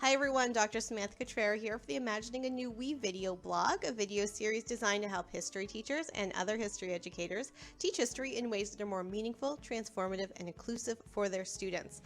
Hi everyone, Dr. Samantha Fedrau here for the Imagining a New We video blog, a video series designed to help history teachers and other history educators teach history in ways that are more meaningful, transformative, and inclusive for their students.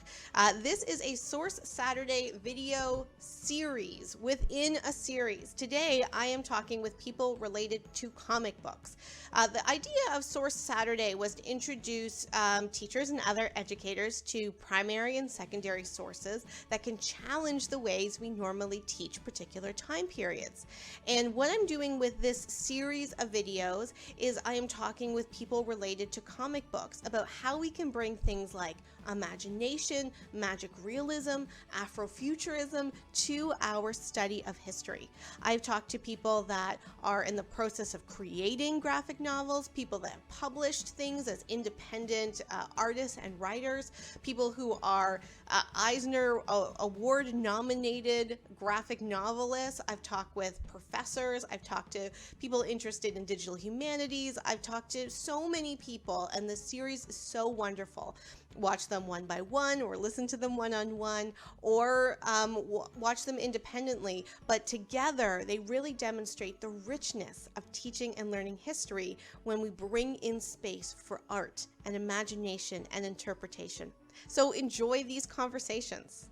This is a Source Saturday video series within a series. Today I am talking with people related to comic books. The idea of Source Saturday was to introduce teachers and other educators to primary and secondary sources that can challenge the ways we normally teach particular time periods. And what I'm doing with this series of videos is I am talking with people related to comic books about how we can bring things like imagination, magic realism, Afrofuturism to our study of history. I've talked to people that are in the process of creating graphic novels, people that have published things as independent artists and writers, people who are Eisner Award nominated graphic novelists. I've talked with professors. I've talked to people interested in digital humanities. I've talked to so many people, and this series is so wonderful. Watch them one by one, or listen to them one-on-one, or watch them independently. But together, they really demonstrate the richness of teaching and learning history when we bring in space for art and imagination and interpretation. So enjoy these conversations.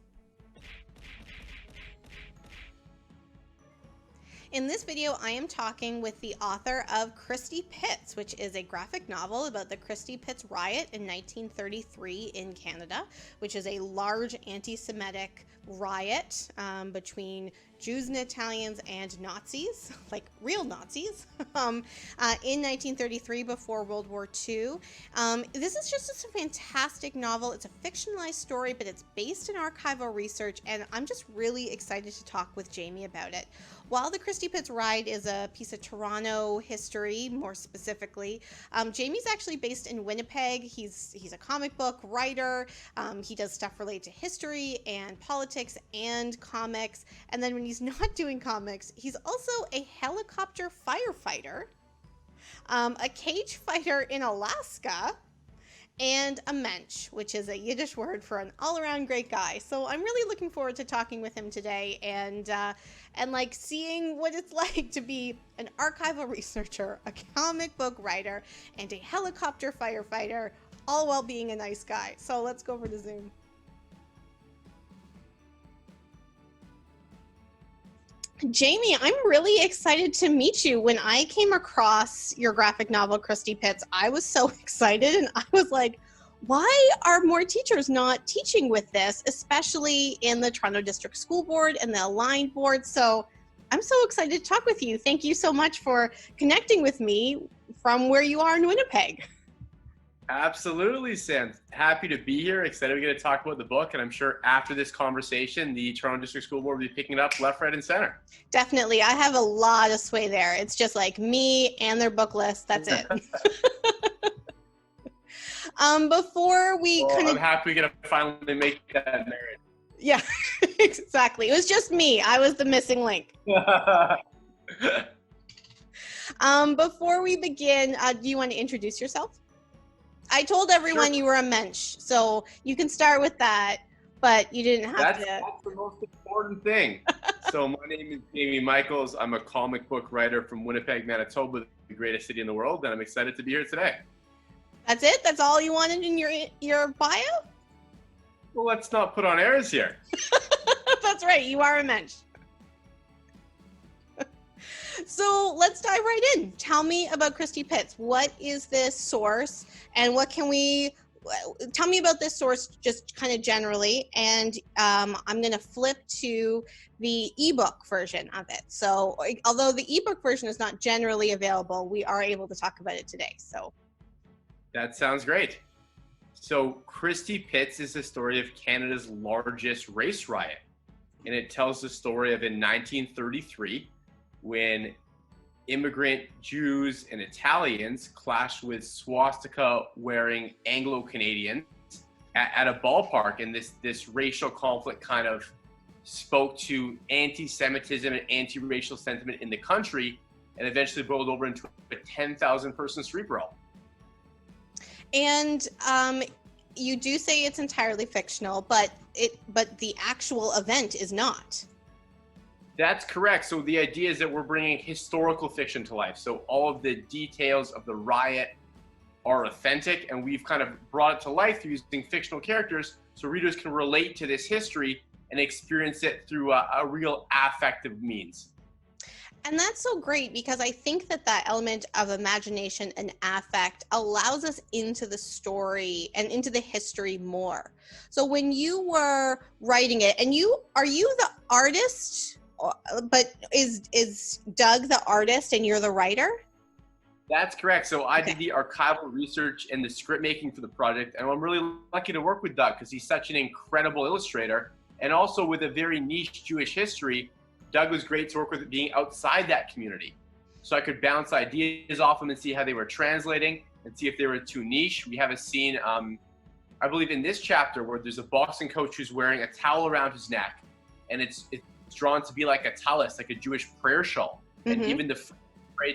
In this video, I am talking with the author of Christie Pits, which is a graphic novel about the Christie Pits riot in 1933 in Canada, which is a large anti-Semitic riot between Jews and Italians and Nazis, like real Nazis, in 1933 before World War II. This is just a fantastic novel. It's a fictionalized story, but it's based in archival research, and I'm just really excited to talk with Jamie about it. While the Christie Pits riot is a piece of Toronto history, more specifically, Jamie's actually based in Winnipeg. He's a comic book writer. He does stuff related to history and politics and comics. And then when he's not doing comics, he's also a helicopter firefighter, a cage fighter in Alaska, and a mensch, which is a Yiddish word for an all-around great guy. So I'm really looking forward to talking with him today and like seeing what it's like to be an archival researcher, a comic book writer, and a helicopter firefighter, all while being a nice guy. So let's go over to Zoom. Jamie, I'm really excited to meet you. When I came across your graphic novel, Christie Pits, I was so excited, and I was like, why are more teachers not teaching with this, especially in the Toronto District School Board and the Aligned Board? So I'm so excited to talk with you. Thank you so much for connecting with me from where you are in Winnipeg. Absolutely, Sam. Happy to be here. Excited to get to talk about the book. And I'm sure after this conversation, the Toronto District School Board will be picking it up left, right, and center. Definitely. I have a lot of sway there. It's just like me and their book list. That's it. Before we I'm happy we get to finally make that marriage. Yeah, exactly. It was just me. I was the missing link. Before we begin, do you want to introduce yourself? I told everyone you were a mensch, so you can start with that, but you didn't have to. That's the most important thing. So my name is Jamie Michaels. I'm a comic book writer from Winnipeg, Manitoba, the greatest city in the world, and I'm excited to be here today. That's it? That's all you wanted in your bio? Well, let's not put on airs here. That's right. You are a mensch. So let's dive right in. Tell me about Christie Pits. What is this source, and what can we tell me about this source just kind of generally, and I'm going to flip to the ebook version of it. So although the ebook version is not generally available, we are able to talk about it today. So that sounds great. So Christie Pits is the story of Canada's largest race riot, and it tells the story of in 1933 when immigrant Jews and Italians clashed with swastika-wearing Anglo-Canadians at a ballpark, and this racial conflict kind of spoke to anti-Semitism and anti-racial sentiment in the country, and eventually boiled over into a 10,000-person street brawl. And you do say it's entirely fictional, but the actual event is not. That's correct. So the idea is that we're bringing historical fiction to life. So all of the details of the riot are authentic, and we've kind of brought it to life through using fictional characters so readers can relate to this history and experience it through a real affective means. And that's so great, because I think that element of imagination and affect allows us into the story and into the history more. So when you were writing it, and are you the artist, but is Doug the artist and you're the writer? That's correct. So I did the archival research and the script making for the project, and I'm really lucky to work with Doug because he's such an incredible illustrator, and also with a very niche Jewish history. Doug was great to work with, being outside that community. So I could bounce ideas off him and see how they were translating and see if they were too niche. We have a scene, I believe in this chapter, where there's a boxing coach who's wearing a towel around his neck, and it's drawn to be like a tallis, like a Jewish prayer shawl. Mm-hmm. And even the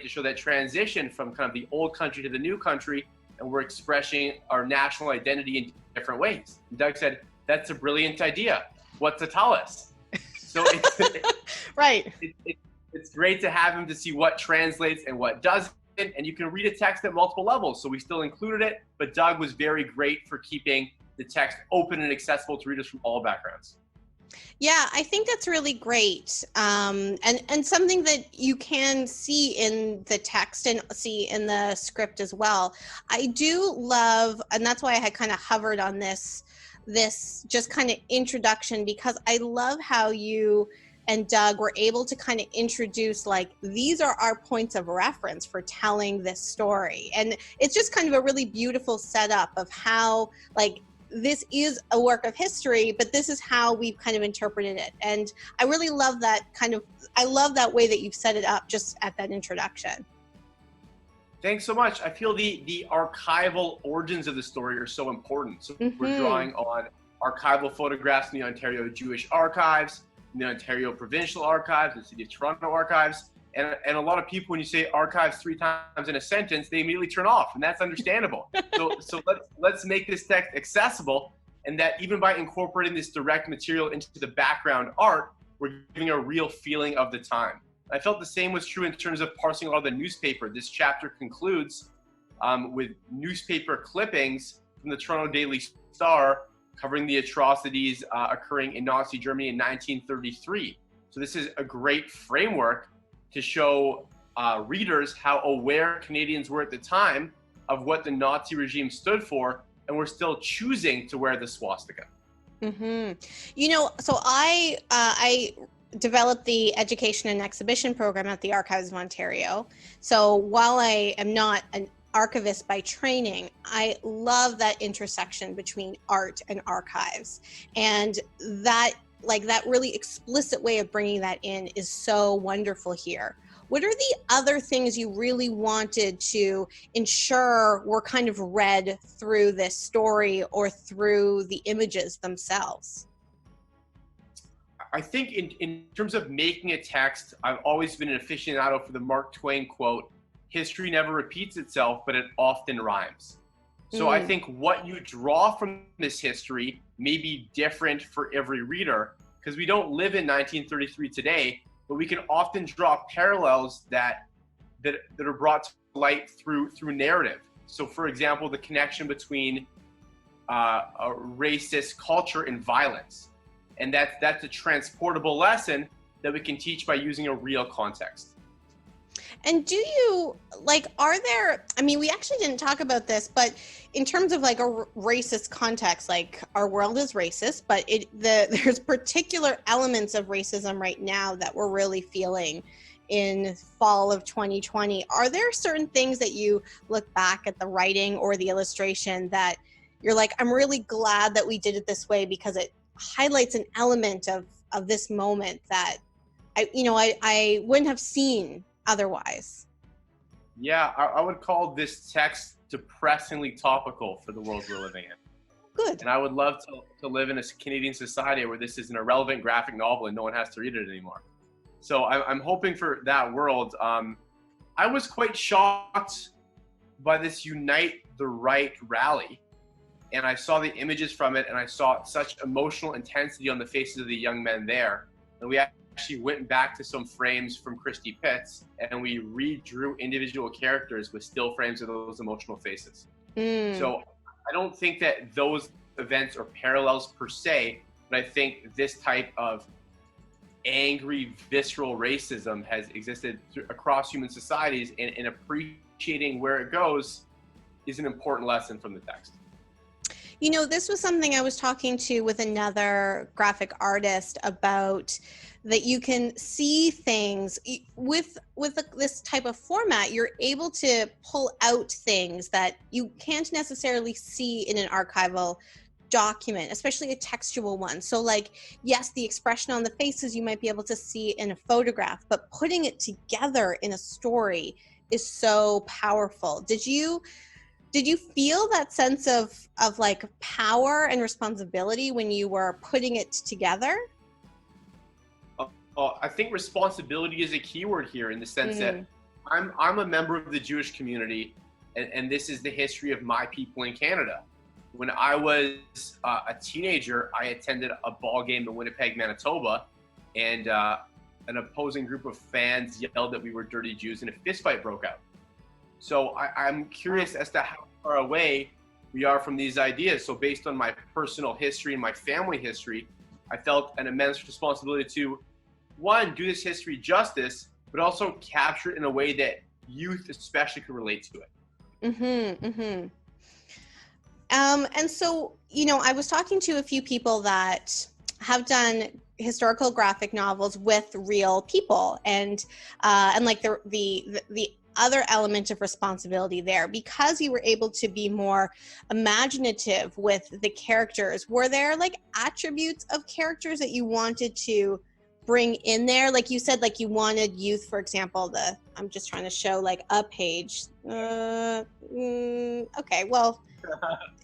to show that transition from kind of the old country to the new country, and we're expressing our national identity in different ways. And Doug said, that's a brilliant idea. What's a tallis? So it's, right. It's great to have him to see what translates and what doesn't, and you can read a text at multiple levels. So we still included it, but Doug was very great for keeping the text open and accessible to readers from all backgrounds. Yeah, I think that's really great, and something that you can see in the text and see in the script as well. I do love, and that's why I had kind of hovered on this just kind of introduction, because I love how you and Doug were able to kind of introduce, like, these are our points of reference for telling this story, and it's just kind of a really beautiful setup of how, like, this is a work of history, but this is how we've kind of interpreted it. And I really love that I love that way that you've set it up just at that introduction. Thanks so much. I feel the archival origins of the story are so important. So we're drawing on archival photographs from the Ontario Jewish Archives, the Ontario Provincial Archives, the City of Toronto Archives. And a lot of people, when you say archives 3 times in a sentence, they immediately turn off, and that's understandable. So let's make this text accessible, and that even by incorporating this direct material into the background art, we're giving a real feeling of the time. I felt the same was true in terms of parsing all the newspaper. This chapter concludes with newspaper clippings from the Toronto Daily Star covering the atrocities occurring in Nazi Germany in 1933. So this is a great framework to show readers how aware Canadians were at the time of what the Nazi regime stood for, and we're still choosing to wear the swastika. Mm-hmm. You know, so I developed the education and exhibition program at the Archives of Ontario. So while I am not an archivist by training, I love that intersection between art and archives, and that really explicit way of bringing that in is so wonderful here. What are the other things you really wanted to ensure were kind of read through this story or through the images themselves? I think in terms of making a text, I've always been an aficionado for the Mark Twain quote, "History never repeats itself, but it often rhymes." So I think what you draw from this history may be different for every reader, because we don't live in 1933 today, but we can often draw parallels that are brought to light through narrative. So for example, the connection between a racist culture and violence. And that's a transportable lesson that we can teach by using a real context. And do you, are there, I mean, we actually didn't talk about this, but in terms of a racist context, our world is racist, but there's particular elements of racism right now that we're really feeling in fall of 2020. Are there certain things that you look back at the writing or the illustration that you're like, I'm really glad that we did it this way because it highlights an element of this moment that I wouldn't have seen otherwise? Yeah, I would call this text depressingly topical for the world we're living in. Good. And I would love to live in a Canadian society where this is an irrelevant graphic novel and no one has to read it anymore. So I'm hoping for that world. I was quite shocked by this Unite the Right rally. and I saw the images from it, and I saw such emotional intensity on the faces of the young men there. And we actually went back to some frames from Christie Pits, and we redrew individual characters with still frames of those emotional faces. So I don't think that those events are parallels per se, but I think this type of angry, visceral racism has existed across human societies, and appreciating where it goes is an important lesson from the text. You know, this was something I was talking to with another graphic artist about, that you can see things with this type of format. You're able to pull out things that you can't necessarily see in an archival document, especially a textual one. So like, yes, the expression on the faces you might be able to see in a photograph, but putting it together in a story is so powerful. Did you feel that sense of like power and responsibility when you were putting it together? I think responsibility is a key word here, in the sense that I'm a member of the Jewish community, and this is the history of my people in Canada. When I was a teenager, I attended a ball game in Winnipeg, Manitoba, and an opposing group of fans yelled that we were dirty Jews, and a fist fight broke out. So I'm curious as to how far away we are from these ideas. So based on my personal history and my family history, I felt an immense responsibility to, one, do this history justice, but also capture it in a way that youth especially could relate to it. And so, you know, I was talking to a few people that have done historical graphic novels with real people, and like the other element of responsibility there, because you were able to be more imaginative with the characters. Were there like attributes of characters that you wanted to bring in there? Like you said, like you wanted youth, for example. I'm just trying to show like a page. Okay, well,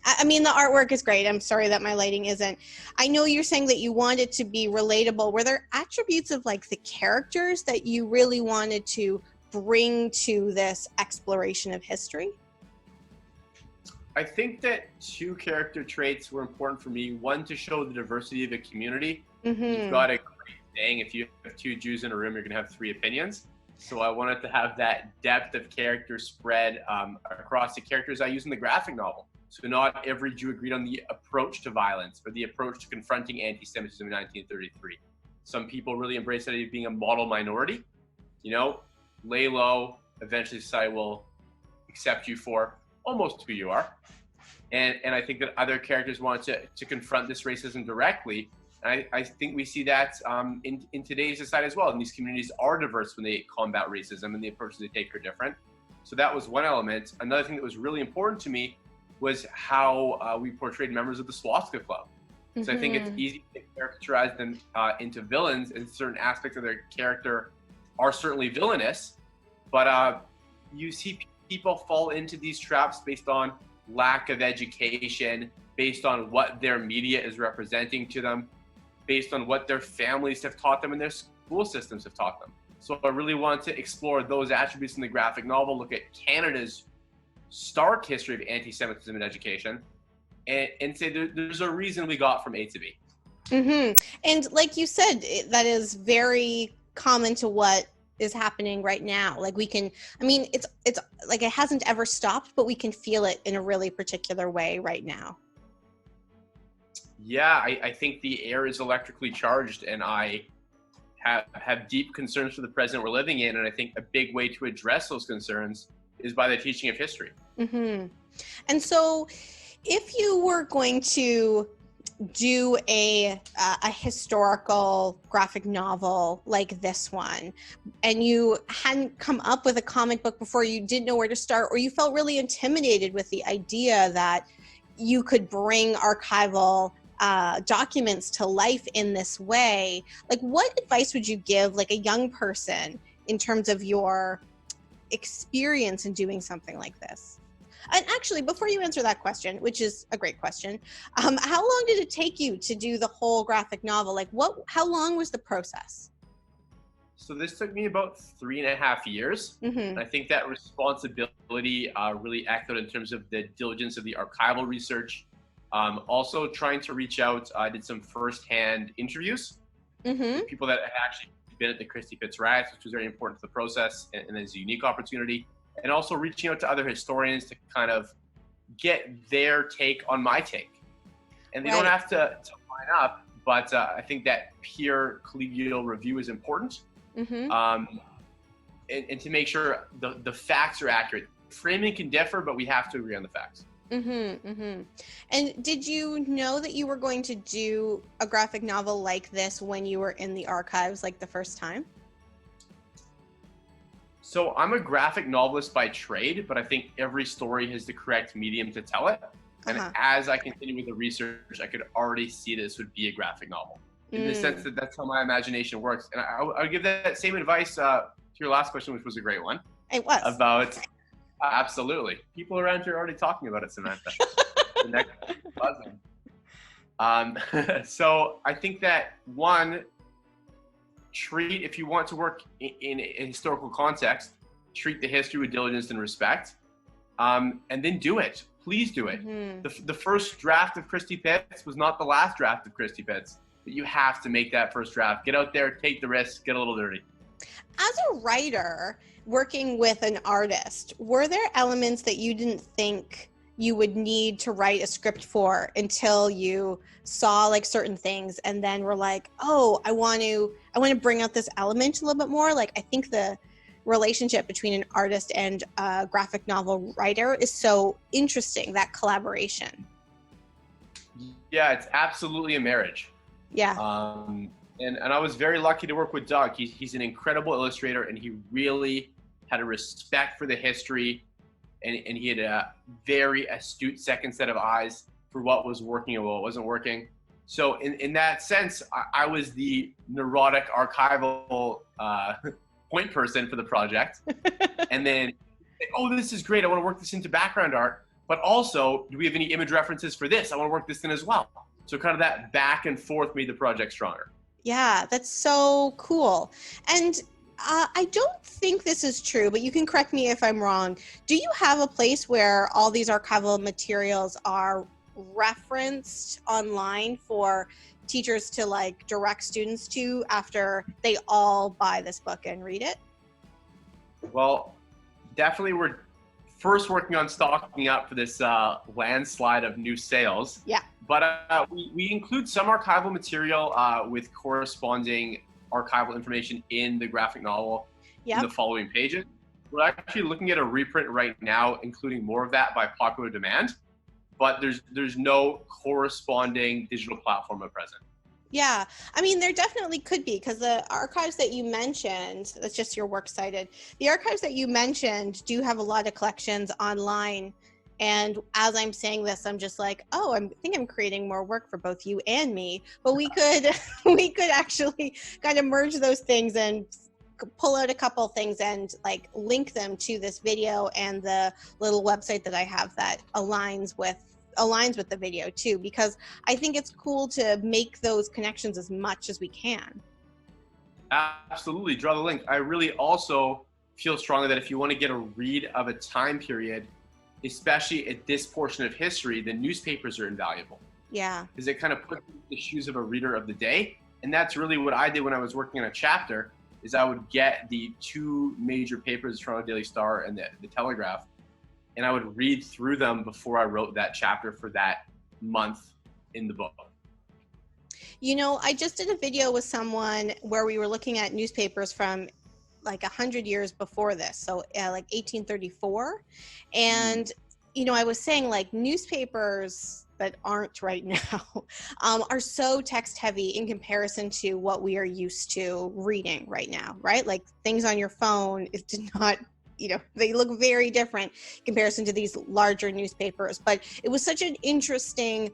I mean, the artwork is great. I'm sorry that my lighting isn't. I know you're saying that you wanted to be relatable. Were there attributes of like the characters that you really wanted to bring to this exploration of history? I think that two character traits were important for me. One, to show the diversity of a community. You've got a great saying, if you have two Jews in a room, you're going to have three opinions. So I wanted to have that depth of character spread across the characters I use in the graphic novel. So not every Jew agreed on the approach to violence or the approach to confronting anti-Semitism in 1933. Some people really embraced the idea of being a model minority. You know, lay low, eventually society will accept you for almost who you are. And I think that other characters wanted to confront this racism directly. And I think we see that in today's society as well. And these communities are diverse when they combat racism, and the approaches they take are different. So that was one element. Another thing that was really important to me was how we portrayed members of the Swastika Club. So I think it's easy to characterize them into villains, and certain aspects of their character are certainly villainous, but you see people fall into these traps based on lack of education, based on what their media is representing to them, based on what their families have taught them and their school systems have taught them. So I really want to explore those attributes in the graphic novel, look at Canada's stark history of anti-Semitism in education, and say there's a reason we got from A to B. And like you said, that is very common to what is happening right now. Like we can, I mean, it's like it hasn't ever stopped, but we can feel it in a really particular way right now. Yeah, I think the air is electrically charged, and I have deep concerns for the present we're living in. And I think a big way to address those concerns is by the teaching of history. And so if you were going to do a historical graphic novel like this one, and you hadn't come up with a comic book before, you didn't know where to start, or you felt really intimidated with the idea that you could bring archival documents to life in this way, like what advice would you give like a young person in terms of your experience in doing something like this? And actually, before you answer that question, which is a great question, how long did it take you to do the whole graphic novel? Like how long was the process? So this took me about 3.5 years. And I think that responsibility really echoed in terms of the diligence of the archival research, Also trying to reach out. I did some firsthand interviews with people that had actually been at the Christie Pits riots, which was very important to the process and is a unique opportunity. And also reaching out to other historians to kind of get their take on my take. And they don't have to line up, but I think that peer collegial review is important. And to make sure the facts are accurate. Framing can differ, but we have to agree on the facts. And did you know that you were going to do a graphic novel like this when you were in the archives, like the first time? So I'm a graphic novelist by trade, but I think every story has the correct medium to tell it. And as I continue with the research, I could already see this would be a graphic novel in the sense that that's how my imagination works. And I would give that same advice to your last question, which was a great one. It was. About, absolutely. People around here are already talking about it, Samantha. The next buzzing. So I think that one, treat, if you want to work in a historical context, treat the history with diligence and respect, and then do it. Please do it. The first draft of Christie Pits was not the last draft of Christie Pits, but you have to make that first draft. Get out there, take the risk, get a little dirty. As a writer working with an artist, were there elements that you didn't think you would need to write a script for until you saw like certain things and then were like, oh, I want to bring out this element a little bit more? Like, I think the relationship between an artist and a graphic novel writer is so interesting, that collaboration. Yeah, it's absolutely a marriage. Yeah. And I was very lucky to work with Doug. He's an incredible illustrator, and he really had a respect for the history, and he had a very astute second set of eyes for what was working and what wasn't working. So in that sense, I was the neurotic archival point person for the project. And then, oh, this is great. I want to work this into background art. But also, do we have any image references for this? I want to work this in as well. So kind of that back and forth made the project stronger. Yeah, that's so cool. And I don't think this is true, but you can correct me if I'm wrong. Do you have a place where all these archival materials are referenced online for teachers to like direct students to after they all buy this book and read it? Well, definitely we're first working on stocking up for this landslide of new sales. Yeah. But we include some archival material with corresponding archival information in the graphic novel in the following pages. We're actually looking at a reprint right now, including more of that by popular demand, but there's no corresponding digital platform at present. Yeah, I mean, there definitely could be, because the archives that you mentioned, that's just your works cited, the archives that you mentioned do have a lot of collections online. And as I'm saying this, I'm just like, oh, I think I'm creating more work for both you and me. But we could actually kind of merge those things and pull out a couple things and like link them to this video and the little website that I have that aligns with the video too, because I think it's cool to make those connections as much as we can. Absolutely, draw the link. I really also feel strongly that if you want to get a read of a time period, especially at this portion of history, the newspapers are invaluable. Yeah. Because it kind of puts the shoes of a reader of the day. And that's really what I did when I was working on a chapter, is I would get the two major papers, the Toronto Daily Star and the Telegraph, and I would read through them before I wrote that chapter for that month in the book. You know, I just did a video with someone where we were looking at newspapers from like 100 years before this, so like 1834. And, you know, I was saying like newspapers that aren't right now are so text heavy in comparison to what we are used to reading right now, right? Like things on your phone, it did not, you know, they look very different in comparison to these larger newspapers. But it was such an interesting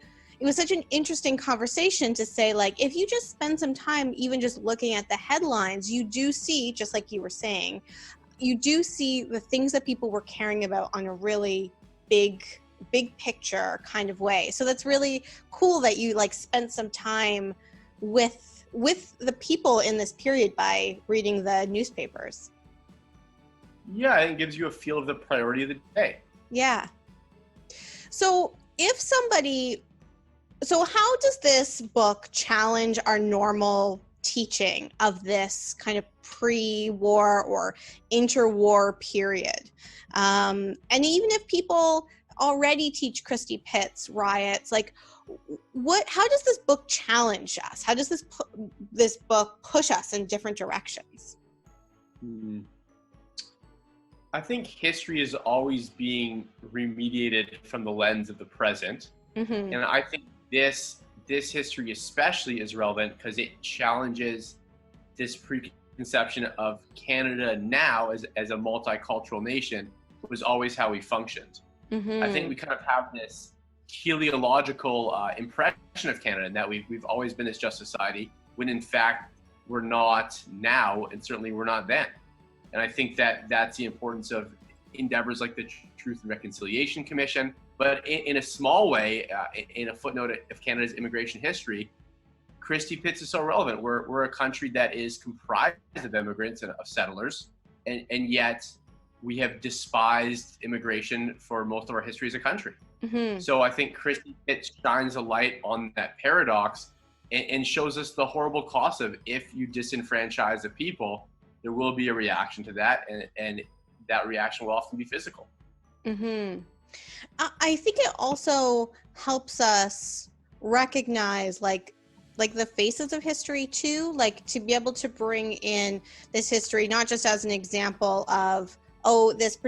conversation to say, like, if you just spend some time even just looking at the headlines, you do see, just like you were saying, you do see the things that people were caring about on a really big picture kind of way. So that's really cool that you like spent some time with the people in this period by reading the newspapers. Yeah, it gives you a feel of the priority of the day. Yeah. So if somebody So how does this book challenge our normal teaching of this kind of pre-war or interwar period? And even if people already teach Christie Pits, riots, like how does this book challenge us? How does this book push us in different directions? I think history is always being remediated from the lens of the present. Mm-hmm. And I think this history especially is relevant because it challenges this preconception of Canada now as a multicultural nation was always how we functioned. Mm-hmm. I think we kind of have this teleological impression of Canada, and that we've always been this just society, when in fact we're not now, and certainly we're not then. And I think that's the importance of endeavors like the Truth and Reconciliation Commission. But in a small way, in a footnote of Canada's immigration history, Christie Pits is so relevant. We're a country that is comprised of immigrants and of settlers, and yet we have despised immigration for most of our history as a country. Mm-hmm. So I think Christie Pits shines a light on that paradox and shows us the horrible cost of, if you disenfranchise a people, there will be a reaction to that, and that reaction will often be physical. Mm-hmm. I think it also helps us recognize like the faces of history too, like to be able to bring in this history, not just as an example of, oh, this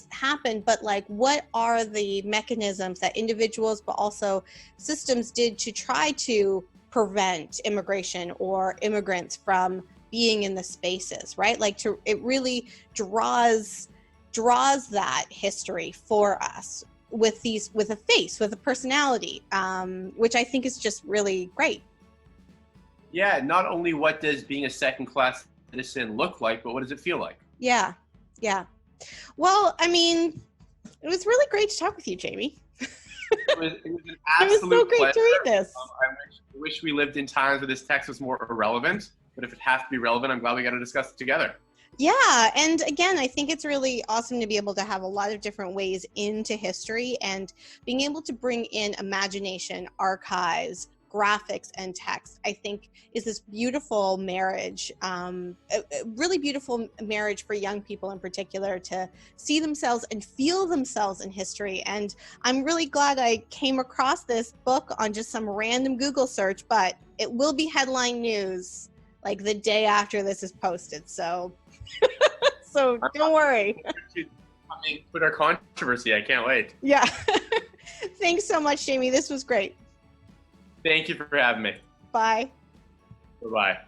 happened, but like, what are the mechanisms that individuals, but also systems did to try to prevent immigration or immigrants from being in the spaces, right? Like it really draws that history for us with a face, with a personality, which I think is just really great. Yeah, not only what does being a second-class citizen look like, but what does it feel like? Yeah. Well, I mean, it was really great to talk with you, Jamie. It was an absolute It was so great pleasure. to read this. I wish we lived in times where this text was more irrelevant, but if it has to be relevant, I'm glad we got to discuss it together. Yeah, and again, I think it's really awesome to be able to have a lot of different ways into history, and being able to bring in imagination, archives, graphics, and text, I think is this beautiful marriage, a really beautiful marriage for young people in particular, to see themselves and feel themselves in history. And I'm really glad I came across this book on just some random Google search, but it will be headline news like the day after this is posted. So don't worry. Twitter controversy. I can't wait. Yeah. Thanks so much, Jamie. This was great. Thank you for having me. Bye. Bye-bye.